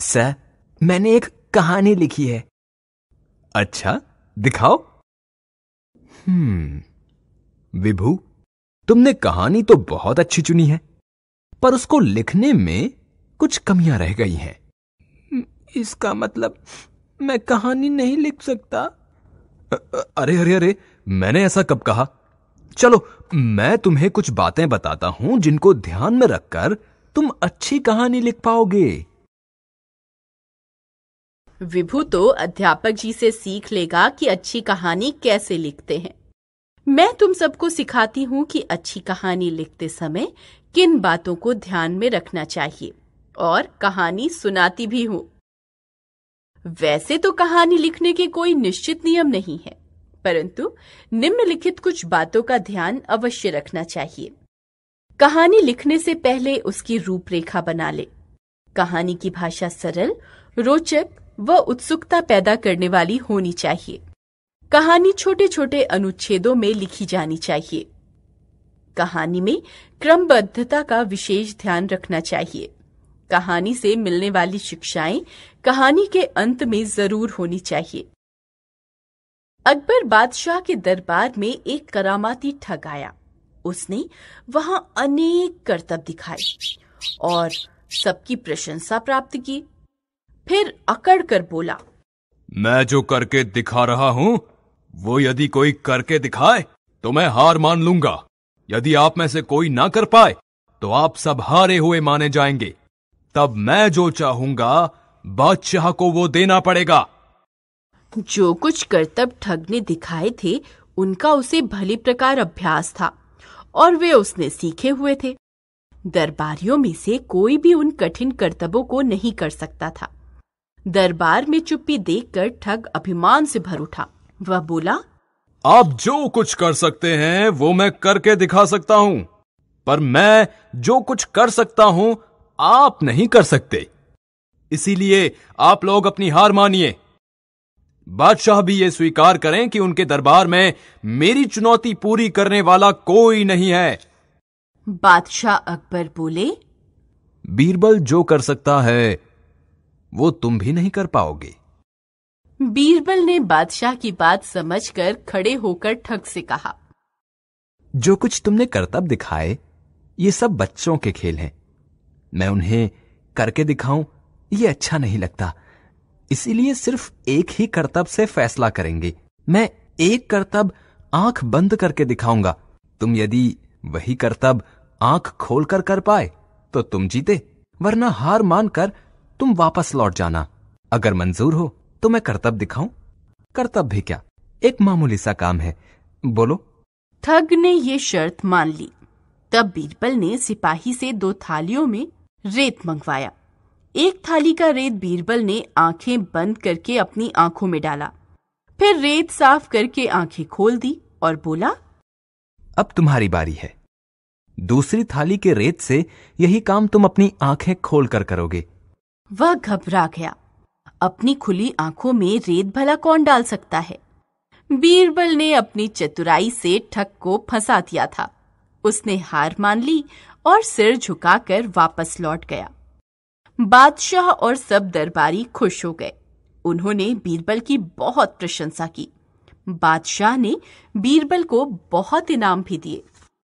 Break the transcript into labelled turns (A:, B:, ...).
A: Sir, मैंने एक कहानी लिखी है। अच्छा, दिखाओ। विभू, तुमने कहानी तो बहुत अच्छी चुनी है, पर उसको लिखने में कुछ कमियां रह गई हैं।
B: इसका मतलब मैं कहानी नहीं लिख सकता?
A: अरे अरे अरे, मैंने ऐसा कब कहा? चलो, मैं तुम्हें कुछ बातें बताता हूं जिनको ध्यान में रखकर तुम अच्छी कहानी लिख पाओगे।
C: विभू तो अध्यापक जी से सीख लेगा कि अच्छी कहानी कैसे लिखते हैं। मैं तुम सबको सिखाती हूँ कि अच्छी कहानी लिखते समय किन बातों को ध्यान में रखना चाहिए, और कहानी सुनाती भी हूँ। वैसे तो कहानी लिखने के कोई निश्चित नियम नहीं है, परंतु निम्नलिखित कुछ बातों का ध्यान अवश्य रखना चाहिए। कहानी लिखने से पहले उसकी रूपरेखा बना ले। कहानी की भाषा सरल, रोचक व उत्सुकता पैदा करने वाली होनी चाहिए। कहानी छोटे छोटे अनुच्छेदों में लिखी जानी चाहिए। कहानी में क्रमबद्धता का विशेष ध्यान रखना चाहिए। कहानी से मिलने वाली शिक्षाएं कहानी के अंत में जरूर होनी चाहिए। अकबर बादशाह के दरबार में एक करामाती ठग आया। उसने वहां अनेक करतब दिखाए और सबकी प्रशंसा प्राप्त की। फिर अकड़ कर बोला,
A: मैं जो करके दिखा रहा हूं, वो यदि कोई करके दिखाए तो मैं हार मान लूंगा। यदि आप में से कोई ना कर पाए तो आप सब हारे हुए माने जाएंगे। तब मैं जो चाहूंगा बादशाह को वो देना पड़ेगा।
C: जो कुछ करतब ठग ने दिखाए थे उनका उसे भली प्रकार अभ्यास था और वे उसने सीखे हुए थे। दरबारियों में से कोई भी उन कठिन करतबों को नहीं कर सकता था। दरबार में चुप्पी देखकर ठग अभिमान से भर उठा। वह बोला,
A: आप जो कुछ कर सकते हैं वो मैं करके दिखा सकता हूं, पर मैं जो कुछ कर सकता हूं आप नहीं कर सकते। इसीलिए आप लोग अपनी हार मानिए। बादशाह भी ये स्वीकार करें कि उनके दरबार में मेरी चुनौती पूरी करने वाला कोई नहीं है।
C: बादशाह अकबर बोले,
A: बीरबल जो कर सकता है वो तुम भी नहीं कर पाओगे।
C: बीरबल ने बादशाह की बात समझकर खड़े होकर ठग से कहा,
A: जो कुछ तुमने करतब दिखाए ये सब बच्चों के खेल हैं। मैं उन्हें करके दिखाऊं ये अच्छा नहीं लगता। इसीलिए सिर्फ एक ही करतब से फैसला करेंगे। मैं एक करतब आंख बंद करके दिखाऊंगा। तुम यदि वही करतब आंख खोलकर कर पाए तो तुम जीते, वरना हार मानकर तुम वापस लौट जाना। अगर मंजूर हो तो मैं करतब दिखाऊं। करतब भी क्या, एक मामूली सा काम है। बोलो।
C: ठग ने ये शर्त मान ली। तब बीरबल ने सिपाही से 2 थालियों में रेत मंगवाया। एक थाली का रेत बीरबल ने आंखें बंद करके अपनी आंखों में डाला। फिर रेत साफ करके आंखें खोल दी और बोला,
A: अब तुम्हारी बारी है। दूसरी थाली के रेत से यही काम तुम अपनी आंखें खोलकर करोगे।
C: वह घबरा गया। अपनी खुली आंखों में रेत भला कौन डाल सकता है? बीरबल ने अपनी चतुराई से ठग को फंसा दिया था। उसने हार मान ली और सिर झुकाकर वापस लौट गया। बादशाह और सब दरबारी खुश हो गए। उन्होंने बीरबल की बहुत प्रशंसा की। बादशाह ने बीरबल को बहुत इनाम भी दिए।